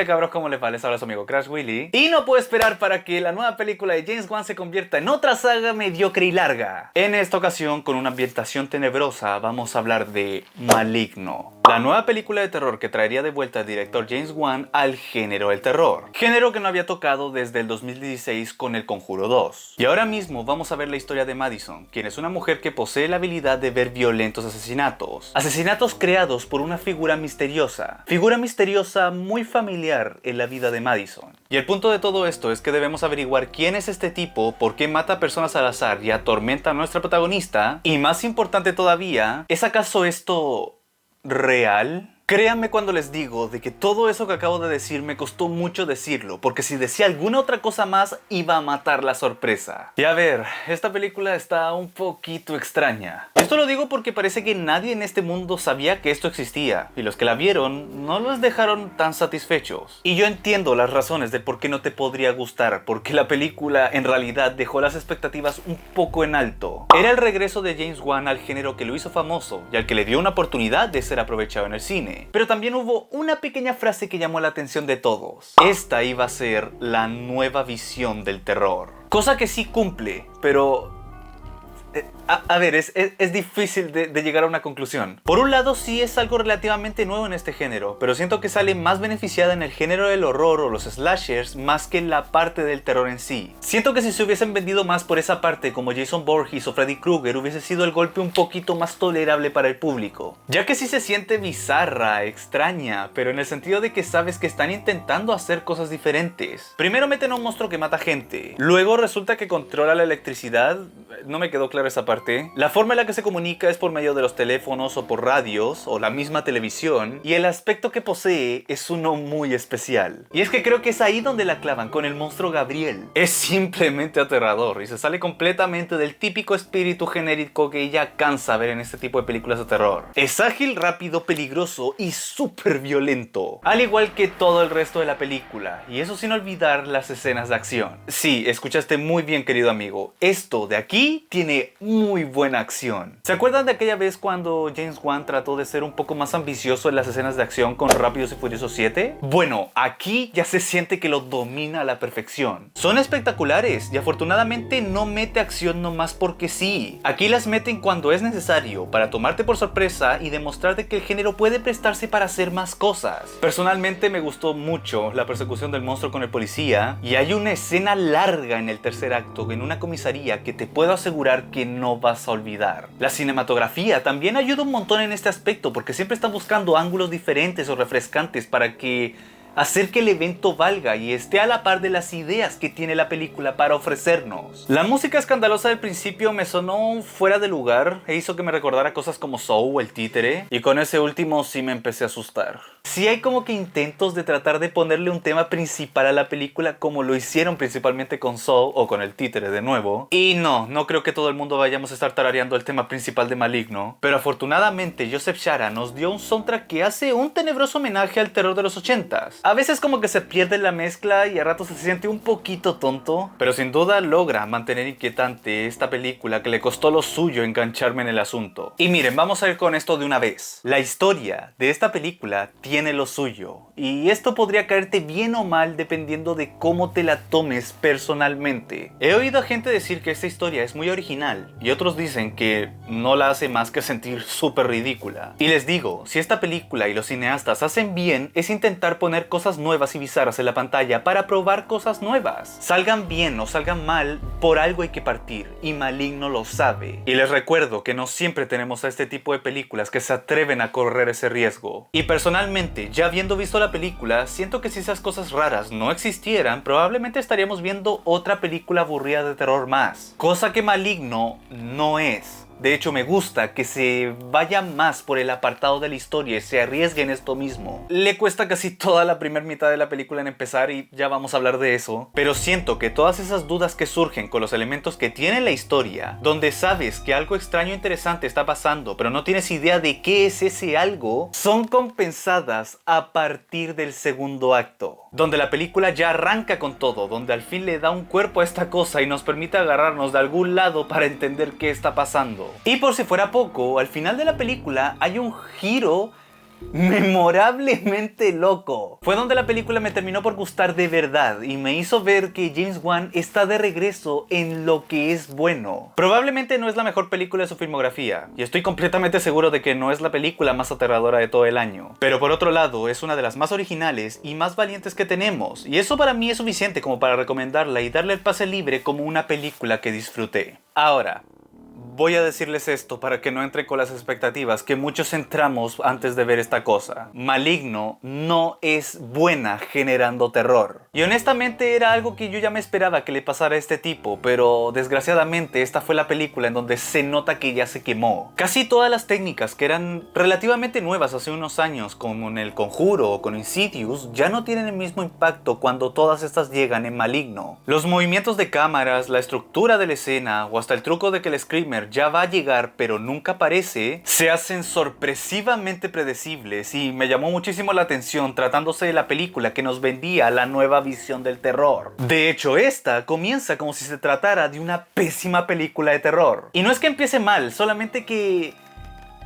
Hola cabros, ¿cómo les va? Les habla su amigo Crash Willy. Y no puedo esperar para que la nueva película de James Wan se convierta en otra saga mediocre y larga. En esta ocasión, con una ambientación tenebrosa, vamos a hablar de Maligno, la nueva película de terror que traería de vuelta al director James Wan al género del terror. Género que no había tocado desde el 2016 con El Conjuro 2. Y ahora mismo vamos a ver la historia de Madison, quien es una mujer que posee la habilidad de ver violentos asesinatos. Asesinatos creados por una figura misteriosa. Figura misteriosa muy familiar en la vida de Madison. Y el punto de todo esto es que debemos averiguar quién es este tipo, por qué mata a personas al azar y atormenta a nuestra protagonista. Y más importante todavía, ¿es acaso esto real? Créanme cuando les digo de que todo eso que acabo de decir me costó mucho decirlo, porque si decía alguna otra cosa más iba a matar la sorpresa. Y a ver, esta película está un poquito extraña. Esto lo digo porque parece que nadie en este mundo sabía que esto existía, y los que la vieron no los dejaron tan satisfechos. Y yo entiendo las razones de por qué no te podría gustar, porque la película en realidad dejó las expectativas un poco en alto. Era el regreso de James Wan al género que lo hizo famoso, y al que le dio una oportunidad de ser aprovechado en el cine. Pero también hubo una pequeña frase que llamó la atención de todos. Esta iba a ser la nueva visión del terror. Cosa que sí cumple, pero a ver, es difícil de llegar a una conclusión. Por un lado sí es algo relativamente nuevo en este género, pero siento que sale más beneficiada en el género del horror o los slashers más que en la parte del terror en sí. Siento que si se hubiesen vendido más por esa parte como Jason Voorhees o Freddy Krueger hubiese sido el golpe un poquito más tolerable para el público. Ya que sí se siente bizarra, extraña, pero en el sentido de que sabes que están intentando hacer cosas diferentes. Primero meten a un monstruo que mata gente, luego resulta que controla la electricidad, no me quedó clara esa parte. La forma en la que se comunica es por medio de los teléfonos o por radios o la misma televisión, y el aspecto que posee es uno muy especial. Y es que creo que es ahí donde la clavan con el monstruo Gabriel. Es simplemente aterrador y se sale completamente del típico espíritu genérico que ya cansa ver en este tipo de películas de terror. Es ágil, rápido, peligroso y súper violento, al igual que todo el resto de la película, y eso sin olvidar las escenas de acción. Sí, escuchaste muy bien, querido amigo, esto de aquí tiene muy buena acción. ¿Se acuerdan de aquella vez cuando James Wan trató de ser un poco más ambicioso en las escenas de acción con Rápidos y Furiosos 7? Bueno, aquí ya se siente que lo domina a la perfección. Son espectaculares y afortunadamente no mete acción nomás porque sí. Aquí las meten cuando es necesario para tomarte por sorpresa y demostrarte que el género puede prestarse para hacer más cosas. Personalmente me gustó mucho la persecución del monstruo con el policía, y hay una escena larga en el tercer acto en una comisaría que te puedo asegurar que no vas a olvidar. La cinematografía también ayuda un montón en este aspecto, porque siempre están buscando ángulos diferentes o refrescantes para hacer que el evento valga y esté a la par de las ideas que tiene la película para ofrecernos. La música escandalosa del principio me sonó fuera de lugar e hizo que me recordara cosas como Saw o El Títere, y con ese último sí me empecé a asustar. Sí hay como que intentos de tratar de ponerle un tema principal a la película, como lo hicieron principalmente con Saw o con El Títere de nuevo. Y no creo que todo el mundo vayamos a estar tarareando el tema principal de Maligno, pero afortunadamente Joseph Shara nos dio un soundtrack que hace un tenebroso homenaje al terror de los 80s. A veces como que se pierde la mezcla y a ratos se siente un poquito tonto, pero sin duda logra mantener inquietante esta película que le costó lo suyo engancharme en el asunto. Y miren, vamos a ir con esto de una vez. La historia de esta película tiene lo suyo, y esto podría caerte bien o mal dependiendo de cómo te la tomes personalmente. He oído a gente decir que esta historia es muy original, y otros dicen que no la hace más que sentir súper ridícula. Y les digo, si esta película y los cineastas hacen bien, es intentar poner cosas nuevas y bizarras en la pantalla para probar cosas nuevas. Salgan bien o salgan mal, por algo hay que partir, y Maligno lo sabe. Y les recuerdo que no siempre tenemos a este tipo de películas que se atreven a correr ese riesgo. Y personalmente, ya habiendo visto la película, siento que si esas cosas raras no existieran, probablemente estaríamos viendo otra película aburrida de terror más. Cosa que Maligno no es. De hecho, me gusta que se vaya más por el apartado de la historia y se arriesgue en esto mismo. Le cuesta casi toda la primera mitad de la película en empezar y ya vamos a hablar de eso. Pero siento que todas esas dudas que surgen con los elementos que tiene la historia, donde sabes que algo extraño e interesante está pasando, pero no tienes idea de qué es ese algo, son compensadas a partir del segundo acto. Donde la película ya arranca con todo, donde al fin le da un cuerpo a esta cosa y nos permite agarrarnos de algún lado para entender qué está pasando. Y por si fuera poco, al final de la película hay un giro memorablemente loco. Fue donde la película me terminó por gustar de verdad y me hizo ver que James Wan está de regreso en lo que es bueno. Probablemente no es la mejor película de su filmografía y estoy completamente seguro de que no es la película más aterradora de todo el año. Pero por otro lado, es una de las más originales y más valientes que tenemos y eso para mí es suficiente como para recomendarla y darle el pase libre como una película que disfruté. Ahora, voy a decirles esto para que no entren con las expectativas que muchos entramos antes de ver esta cosa. Maligno no es buena generando terror. Y honestamente era algo que yo ya me esperaba que le pasara a este tipo, pero desgraciadamente esta fue la película en donde se nota que ya se quemó. Casi todas las técnicas que eran relativamente nuevas hace unos años, como en El Conjuro o con Insidious, ya no tienen el mismo impacto cuando todas estas llegan en Maligno. Los movimientos de cámaras, la estructura de la escena o hasta el truco de que el screamer ya va a llegar pero nunca aparece, se hacen sorpresivamente predecibles y me llamó muchísimo la atención tratándose de la película que nos vendía la nueva visión del terror. De hecho, esta comienza como si se tratara de una pésima película de terror. Y no es que empiece mal, solamente que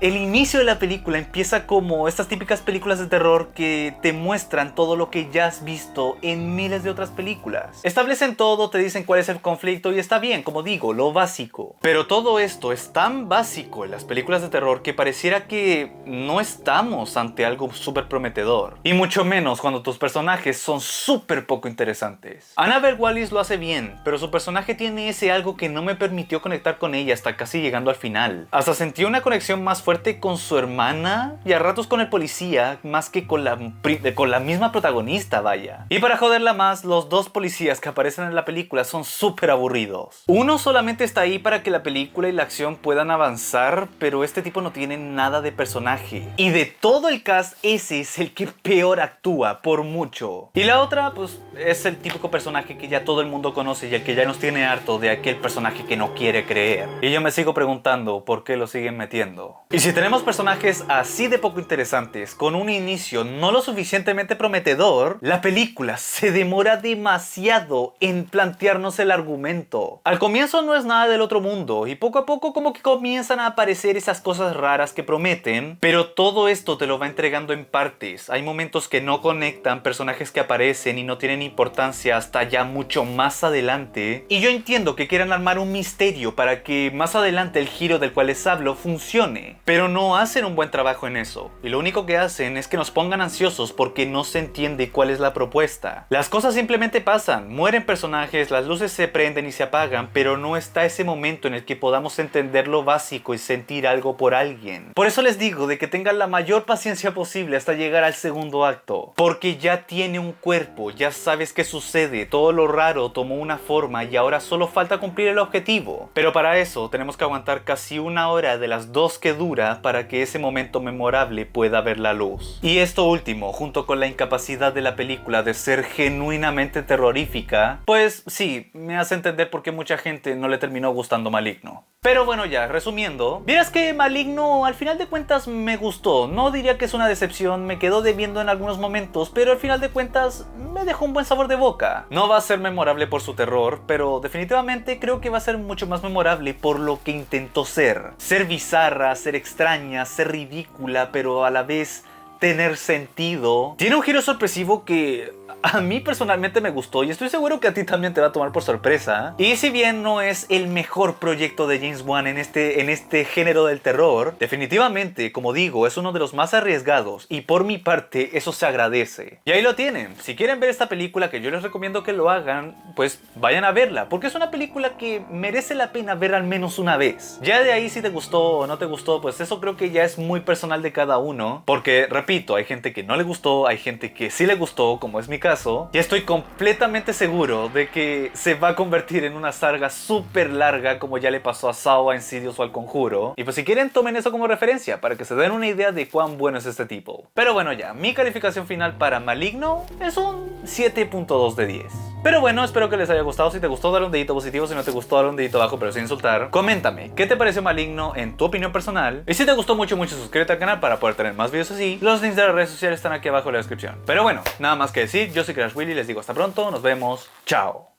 el inicio de la película empieza como estas típicas películas de terror que te muestran todo lo que ya has visto en miles de otras películas. Establecen todo, te dicen cuál es el conflicto y está bien, como digo, lo básico. Pero todo esto es tan básico en las películas de terror que pareciera que no estamos ante algo súper prometedor. Y mucho menos cuando tus personajes son súper poco interesantes. Annabelle Wallis lo hace bien, pero su personaje tiene ese algo que no me permitió conectar con ella hasta casi llegando al final. Hasta sentí una conexión más fuerte con su hermana y a ratos con el policía más que con la misma protagonista, vaya. Y para joderla más, los dos policías que aparecen en la película son súper aburridos. Uno solamente está ahí para que la película y la acción puedan avanzar, pero este tipo no tiene nada de personaje. Y de todo el cast, ese es el que peor actúa, por mucho. Y la otra, pues, es el típico personaje que ya todo el mundo conoce y el que ya nos tiene harto de aquel personaje que no quiere creer. Y yo me sigo preguntando por qué lo siguen metiendo. Y si tenemos personajes así de poco interesantes, con un inicio no lo suficientemente prometedor, la película se demora demasiado en plantearnos el argumento. Al comienzo no es nada del otro mundo y poco a poco como que comienzan a aparecer esas cosas raras que prometen, pero todo esto te lo va entregando en partes. Hay momentos que no conectan, personajes que aparecen y no tienen importancia hasta ya mucho más adelante. Y yo entiendo que quieran armar un misterio para que más adelante el giro del cual les hablo funcione. Pero no hacen un buen trabajo en eso. Y lo único que hacen es que nos pongan ansiosos porque no se entiende cuál es la propuesta. Las cosas simplemente pasan. Mueren personajes, las luces se prenden y se apagan, pero no está ese momento en el que podamos entender lo básico y sentir algo por alguien. Por eso les digo de que tengan la mayor paciencia posible hasta llegar al segundo acto. Porque ya tiene un cuerpo, ya sabes qué sucede, todo lo raro tomó una forma y ahora solo falta cumplir el objetivo. Pero para eso tenemos que aguantar casi una hora de las 2 que dura para que ese momento memorable pueda ver la luz. Y esto último, junto con la incapacidad de la película de ser genuinamente terrorífica, pues sí, me hace entender por qué mucha gente no le terminó gustando Maligno. Pero bueno, ya, resumiendo, vieras que Maligno al final de cuentas me gustó. No diría que es una decepción, me quedó debiendo en algunos momentos, pero al final de cuentas me dejó un buen sabor de boca. No va a ser memorable por su terror, pero definitivamente creo que va a ser mucho más memorable por lo que intentó ser. Ser bizarra, ser extraña, ser ridícula, pero a la vez tener sentido. Tiene un giro sorpresivo que a mí personalmente me gustó y estoy seguro que a ti también te va a tomar por sorpresa. Y si bien no es el mejor proyecto de James Wan en este género del terror, definitivamente, como digo, es uno de los más arriesgados y por mi parte eso se agradece. Y ahí lo tienen. Si quieren ver esta película, que yo les recomiendo que lo hagan, pues vayan a verla, porque es una película que merece la pena ver al menos una vez. Ya de ahí si te gustó o no te gustó, pues eso creo que ya es muy personal de cada uno, porque repito, hay gente que no le gustó, hay gente que sí le gustó, como es mi caso. Y estoy completamente seguro de que se va a convertir en una saga súper larga, como ya le pasó a Saw, a Insidious o al Conjuro. Y pues si quieren, tomen eso como referencia para que se den una idea de cuán bueno es este tipo. Pero bueno, ya, mi calificación final para Maligno es un 7.2 de 10. Pero bueno, espero que les haya gustado. Si te gustó, dale un dedito positivo. Si no te gustó, dale un dedito abajo, pero sin insultar. Coméntame, ¿qué te pareció Maligno en tu opinión personal? Y si te gustó mucho, suscríbete al canal para poder tener más videos así. Los links de las redes sociales están aquí abajo en la descripción. Pero bueno, nada más que decir. Yo soy Crash Willy, les digo hasta pronto. Nos vemos. Chao.